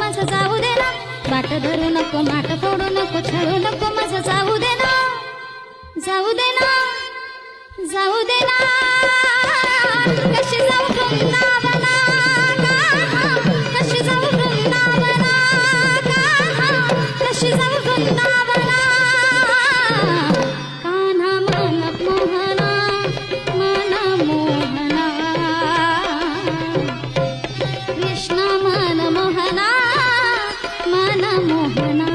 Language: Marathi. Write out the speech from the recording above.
माझं जाऊ दे ना, बाट धरू नको, माठ फोडू नको, छळू नको, माझं जाऊ दे ना, जाऊ दे ना, जाऊ दे ना. कशी जाऊ वृंदावना, कशी जाऊ वृंदावना, कशी जाऊ वृंदावना. कान्हा मन मोहना, मन मोहना, कृष्ण मन मोहना, मन मोहना.